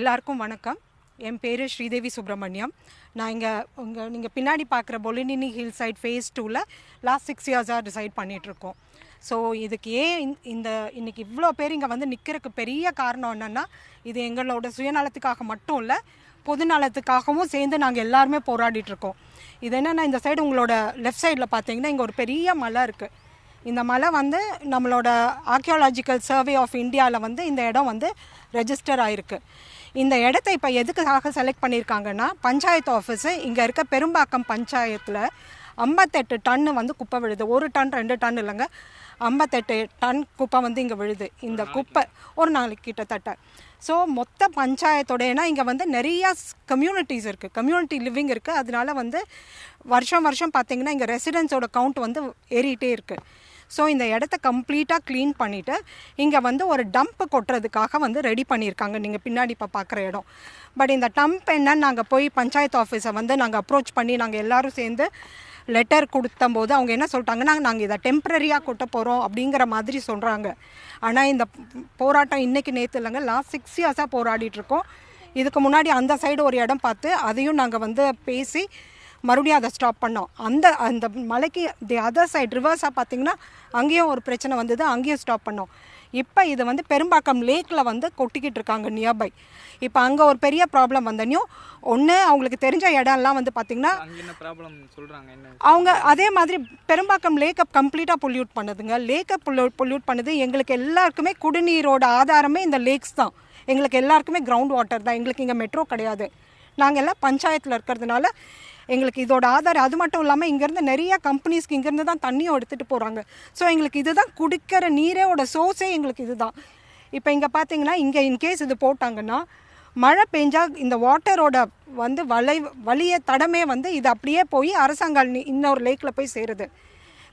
எல்லாருக்கும் வணக்கம். என் பேர் ஸ்ரீதேவி சுப்ரமணியம். நான் இங்கே நீங்கள் பின்னாடி பார்க்குற பொலினினி ஹில் சைட் ஃபேஸ் 2ல் லாஸ்ட் 6 இயர்ஸாக டிசைட் பண்ணிகிட்ருக்கோம். ஸோ இதுக்கு ஏன் இன்றைக்கி இவ்வளோ பேர் இங்கே வந்து நிற்கிறதுக்கு பெரிய காரணம் என்னென்னா, இது எங்களோட சுயநலத்துக்காக மட்டும் இல்லை, பொதுநலத்துக்காகவும் சேர்ந்து நாங்கள் எல்லாருமே போராடிட்டுருக்கோம். இது என்னென்னா, இந்த சைடு உங்களோட லெஃப்ட் சைடில் பார்த்தீங்கன்னா இங்கே ஒரு பெரிய மலை இருக்குது. இந்த மலை வந்து நம்மளோட ஆர்கியாலஜிக்கல் சர்வே ஆஃப் இந்தியாவில் வந்து இந்த இடம் வந்து ரெஜிஸ்டர் ஆகிருக்கு. இந்த இடத்த இப்போ எதுக்காக செலக்ட் பண்ணியிருக்காங்கன்னா, பஞ்சாயத்து ஆஃபீஸு இங்கே இருக்க பெரும்பாக்கம் பஞ்சாயத்தில் 58 டன்னு வந்து குப்பை விழுது. 1 டன் 2 டன் இல்லைங்க, 58 டன் குப்பை வந்து இங்கே விழுது. இந்த குப்பை ஒரு நாளைக்கு கிட்டத்தட்ட. ஸோ மொத்த பஞ்சாயத்தோடனா இங்கே வந்து நிறையா கம்யூனிட்டிஸ் இருக்குது, கம்யூனிட்டி லிவிங் இருக்குது. அதனால வந்து வருஷம் பார்த்திங்கன்னா இங்கே ரெசிடென்ஸோட கவுண்ட் வந்து ஏறிட்டே இருக்குது. ஸோ இந்த இடத்த கம்ப்ளீட்டாக க்ளீன் பண்ணிவிட்டு இங்கே வந்து ஒரு டம்ப் கொட்டுறதுக்காக வந்து ரெடி பண்ணியிருக்காங்க, நீங்கள் பின்னாடி இப்போ பார்க்குற இடம். பட் இந்த டம்ப் என்னன்னு நாங்கள் போய் பஞ்சாயத்து ஆஃபீஸை வந்து நாங்கள் அப்ரோச் பண்ணி நாங்கள் எல்லோரும் சேர்ந்து லெட்டர் கொடுத்தம்போது அவங்க என்ன சொல்லிட்டாங்கன்னா, நாங்கள் இதை டெம்ப்ரரியாக கொட்ட போகிறோம் அப்படிங்கிற மாதிரி சொல்கிறாங்க. ஆனால் இந்த போராட்டம் இன்றைக்கி நேற்று இல்லைங்க, லாஸ்ட் 6 இயர்ஸாக போராடிட்டுருக்கோம். இதுக்கு முன்னாடி அந்த சைடு ஒரு இடம் பார்த்து அதையும் நாங்கள் வந்து பேசி மறுபடியும் அதை ஸ்டாப் பண்ணோம். அந்த மலைக்கு தி அதர் சைடு ரிவர்ஸாக பார்த்திங்கன்னா அங்கேயும் ஒரு பிரச்சனை வந்தது, அங்கேயும் ஸ்டாப் பண்ணோம். இப்போ இது வந்து பெரும்பாக்கம் லேக்கில் வந்து கொட்டிக்கிட்டு இருக்காங்க நியர்பை. இப்போ அங்கே ஒரு பெரிய ப்ராப்ளம் வந்தனையும் ஒன்று அவங்களுக்கு தெரிஞ்ச இடம்லாம் வந்து பார்த்திங்கன்னா அவங்க அதே மாதிரி பெரும்பாக்கம் லேக்கை கம்ப்ளீட்டாக பொல்யூட் பண்ணுதுங்க. லேக்கை பொல்யூட் பண்ணுது. எங்களுக்கு எல்லாருக்குமே குடிநீரோட ஆதாரமே இந்த லேக்ஸ் தான். எங்களுக்கு எல்லாருக்குமே கிரவுண்ட் வாட்டர் தான். எங்களுக்கு இங்கே மெட்ரோ கிடையாது. நாங்கள் எல்லாம் பஞ்சாயத்தில் இருக்கிறதுனால எங்களுக்கு இதோட ஆதாரம். அது மட்டும் இல்லாமல் இங்கேருந்து நிறையா கம்பெனிஸ்க்கு இங்கேருந்து தான் தண்ணியும் எடுத்துகிட்டு போகிறாங்க. ஸோ எங்களுக்கு இதுதான் குடிக்கிற நீரோட சோர்ஸே எங்களுக்கு இதுதான். இப்போ இங்கே பார்த்தீங்கன்னா இங்கே இன்கேஸ் இது போட்டாங்கன்னா மழை பெஞ்சால் இந்த வாட்டரோட வந்து வழிய தடமே வந்து இது அப்படியே போய் அரசாங்கம் இன்னொரு லேக்கில் போய் சேருது.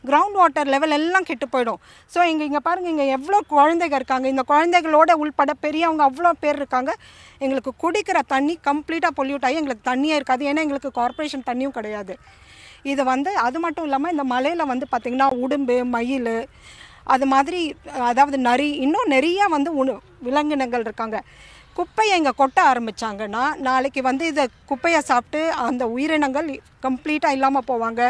கிரவுண்ட் வாட்டர் லெவல் எல்லாம் கெட்டு போயிடும். ஸோ இங்கே பாருங்கள், இங்கே எவ்வளோ குழந்தைங்க இருக்காங்க. இந்த குழந்தைகளோட உள்பட பெரியவங்க அவ்வளோ பேர் இருக்காங்க. எங்களுக்கு குடிக்கிற தண்ணி கம்ப்ளீட்டாக பொல்யூட் ஆகி எங்களுக்கு தண்ணியே இருக்காது. ஏன்னா எங்களுக்கு கார்ப்பரேஷன் தண்ணியும் கிடையாது. இது வந்து அது மட்டும் இல்லாமல் இந்த மலையில் வந்து பார்த்திங்கன்னா உடும்பு, மயில், அது மாதிரி அதாவது நரி, இன்னும் நிறையா வந்து விலங்கினங்கள் இருக்காங்க. குப்பையை இங்கே கொட்ட ஆரம்பித்தாங்கன்னா நாளைக்கு வந்து இதை குப்பையை சாப்பிட்டு அந்த உயிரினங்கள் கம்ப்ளீட்டாக இல்லாமல் போவாங்க.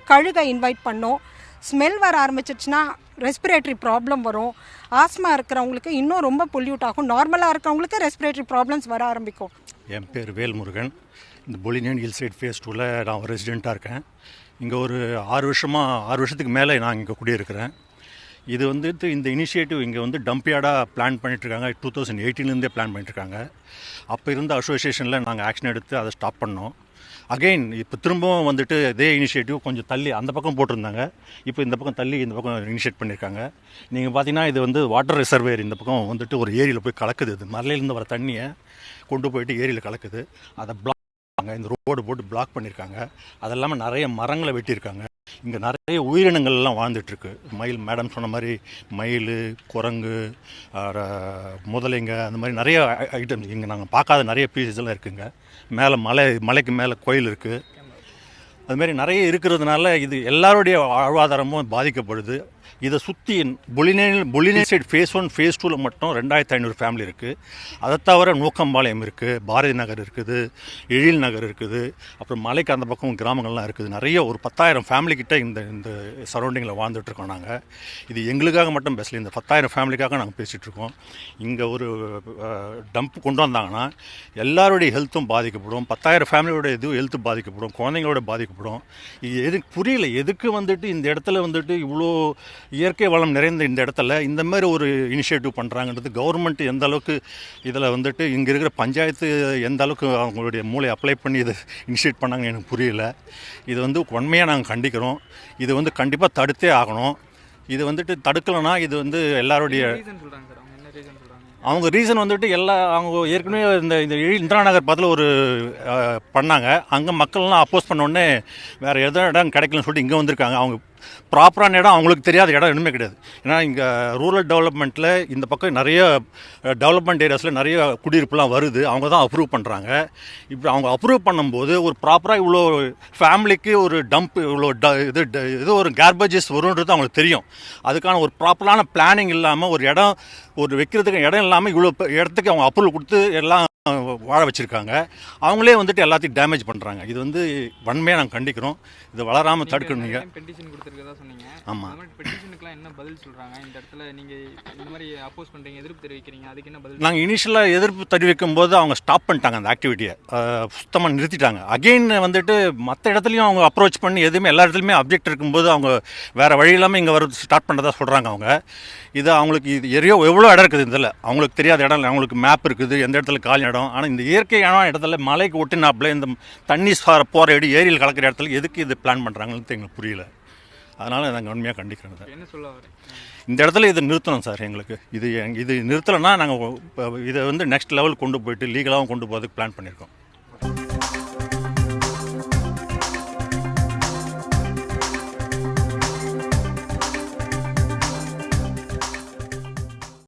கழுகை இன்வைட் பண்ணோம். ஸ்மெல் வர ஆரம்பிச்சிச்சுன்னா ரெஸ்பிரேட்டரி ப்ராப்ளம் வரும். ஆஸ்மா இருக்கிறவங்களுக்கு இன்னும் ரொம்ப பொல்யூட் ஆகும். நார்மலாக இருக்கிறவங்களுக்கு ரெஸ்பிரேட்டரி ப்ராப்ளம்ஸ் வர ஆரம்பிக்கும். என் பேர் வேல்முருகன். இந்த பொலினியன் ஹில் சைட் ஃபேஸ் 2ல் நான் ரெசிடெண்ட்டாக இருக்கேன். இங்கே ஒரு 6 வருஷத்துக்கு மேலே நான் இங்கே குடியிருக்கிறேன். இது வந்துட்டு இந்த இனிஷியேட்டிவ் இங்கே வந்து டம்பியார்டாக பிளான் பண்ணிட்டுருக்காங்க. 2018 பிளான் பண்ணிட்டுருக்காங்க. அப்போ இருந்த அசோசியேஷனில் நாங்கள் ஆக்ஷன் எடுத்து அதை ஸ்டாப் பண்ணோம். அகெயின் இப்போ திரும்பவும் வந்துட்டு இதே இனிஷியேட்டிவ் கொஞ்சம் தள்ளி அந்த பக்கம் போட்டிருந்தாங்க. இப்போ இந்த பக்கம் தள்ளி இந்த பக்கம் இனிஷியேட் பண்ணியிருக்காங்க. நீங்கள் பார்த்தீங்கன்னா இது வந்து வாட்டர் ரிசர்வேர் இந்த பக்கம் வந்துட்டு ஒரு ஏரியில் போய் கலக்குது. இது மலையிலேருந்து வர தண்ணியை கொண்டு போயிட்டு ஏரியில் கலக்குது. அதை பிளாக் இந்த ரோடு போட்டு பிளாக் பண்ணியிருக்காங்க. அது இல்லாமல் நிறைய மரங்களை வெட்டியிருக்காங்க. இங்கே நிறைய உயிரினங்கள்லாம் வாழ்ந்துட்டுருக்கு. மேடம் சொன்ன மாதிரி மயில், குரங்கு, முதலைங்க, அந்த மாதிரி நிறைய ஐட்டம்ஸ் இங்கே நாங்கள் பார்க்காத நிறைய பீசஸ் எல்லாம் இருக்குங்க. மேலே மலைக்கு மேலே கோயில் இருக்குது. அதுமாரி நிறைய இருக்கிறதுனால இது எல்லாருடைய வாழ்வாதாரமும் பாதிக்கப்படுது. இதை சுற்றி பொலினியன் சைட் ஃபேஸ் 1 ஃபேஸ் 2ல் மட்டும் 2500 ஃபேமிலி இருக்குது. அதை தவிர நூக்கம்பாளையம் இருக்குது, பாரதி நகர் இருக்குது, எழில் நகர் இருக்குது, அப்புறம் மலைக்கு அந்த பக்கம் கிராமங்கள்லாம் இருக்குது. நிறைய ஒரு 10,000 ஃபேமிலிக்கிட்ட இந்த சரௌண்டிங்கில் வாழ்ந்துட்டுருக்கோம் நாங்கள். இது எங்களுக்காக மட்டும் பேசல, இந்த 10,000 ஃபேமிலிக்காக நாங்கள் பேசிகிட்ருக்கோம். இங்கே ஒரு டம்ப் கொண்டு வந்தாங்கன்னா எல்லாருடைய ஹெல்த்தும் பாதிக்கப்படும். 10,000 ஃபேமிலியோட ஹெல்த்து பாதிக்கப்படும், குழந்தைங்களோட பாதிக்கப்படும். இது எதுக்கு புரியல, எதுக்கு வந்துட்டு இந்த இடத்துல வந்துட்டு இவ்வளோ இயற்கை வளம் நிறைந்த இந்த இடத்துல இந்த மாதிரி ஒரு இனிஷியேட்டிவ் பண்ணுறாங்கன்றது கவர்மெண்ட் எந்த அளவுக்கு இதில் வந்துட்டு இங்கே இருக்கிற பஞ்சாயத்து எந்த அளவுக்கு அவங்களுடைய மூளை அப்ளை பண்ணி இதை இனிஷியேட் பண்ணாங்க எனக்கு புரியல. இது வந்து உண்மையாக நாங்கள் கண்டிக்கிறோம். இது வந்து கண்டிப்பாக தடுத்தே ஆகணும். இது வந்துட்டு தடுக்கலைன்னா இது வந்து எல்லாருடைய அவங்க ரீசன் வந்துட்டு அவங்க ஏற்கனவே இந்த இந்திரா நகர் பக்கத்தில் ஒரு பண்ணாங்க. அங்கே மக்கள்லாம் அப்போஸ் பண்ணோடனே வேறு எதுவும் இடம் கிடைக்கலன்னு சொல்லிட்டு இங்கே வந்திருக்காங்க. அவங்க ப்ராப்பரான இடம் அவங்களுக்கு தெரியாத இடம் இன்னுமே கிடையாது. ஏன்னா இங்கே ரூரல் டெவலப்மெண்ட்டில் இந்த பக்கம் நிறைய டெவலப்மெண்ட் ஏரியாஸில் நிறைய குடியிருப்புலாம் வருது. அவங்க தான் அப்ரூவ் பண்ணுறாங்க. இப்போ அவங்க அப்ரூவ் பண்ணும்போது ஒரு ப்ராப்பராக இவ்வளோ ஃபேமிலிக்கு ஒரு டம்ப் இவ்வளோ இது ஒரு கார்பேஜஸ் வரும்ன்றது அவங்களுக்கு தெரியும். அதுக்கான ஒரு ப்ராப்பரான பிளானிங் இல்லாமல் ஒரு வைக்கிறதுக்கு இடம் இல்லாமல் இவ்வளோ இடத்துக்கு அவங்க அப்ரூவல் கொடுத்து எல்லாம் வாழ வச்சுருக்காங்க. அவங்களே வந்துட்டு எல்லாத்தையும் டேமேஜ் பண்ணுறாங்க. இது வந்து வன்மையாக நாங்கள் கண்டிக்கிறோம். இது வளராமல் தடுக்கணும். நீங்கள் பெட்டிஷன் கொடுத்துருக்கதா சொன்னீங்க. ஆமாம். அந்த மாதிரி பெட்டிஷனுக்குலாம் என்ன பதில் சொல்கிறாங்க? இந்த இடத்துல நீங்கள் இந்த மாதிரி அப்போஸ் பண்ணுறீங்க, எதிர்ப்பு தெரிவிக்கிறீங்க, அதுக்கு என்ன பதில்? நாங்கள் இனிஷியலாக எதிர்ப்பு தெரிவிக்கும் போது அவங்க ஸ்டாப் பண்ணிட்டாங்க அந்த ஆக்டிவிட்டியை, சுத்தமாக நிறுத்திட்டாங்க. அகெயின் வந்துட்டு மற்ற இடத்துலையும் அவங்க அப்ரோச் பண்ணி எதுவுமே எல்லா இடத்துலையுமே அப்ஜெக்ட் இருக்கும்போது அவங்க வேறு வழி இல்லாமல் இங்கே வர ஸ்டார்ட் பண்ணுறதா சொல்கிறாங்க. அவங்க இது அவங்களுக்கு இது எவ்வளோ இடம் இருக்குது இதில், அவங்களுக்கு தெரியாத இடம் இல்லை. அவங்களுக்கு மேப் இருக்குது எந்த இடத்துல காலி இடம். ஆனால் இந்த இயற்கையான இடத்துல மலைக்கு ஒட்டினாப்பில் இந்த தண்ணி போகிற ஏரியில் கலக்கிற இடத்துல எதுக்கு இது பிளான் பண்ணுறாங்கன்னு எங்களுக்கு புரியல. அதனால் நாங்கள் உண்மையாக கண்டிக்கிறோம். என்ன சொல்ல வரேன்? இந்த இடத்துல இதை நிறுத்தணும் சார். எங்களுக்கு இது நிறுத்தலைன்னா நாங்கள் இதை வந்து நெக்ஸ்ட் லெவல் கொண்டு போயிட்டு லீகலாகவும் கொண்டு போகிறதுக்கு பிளான் பண்ணியிருக்கோம்.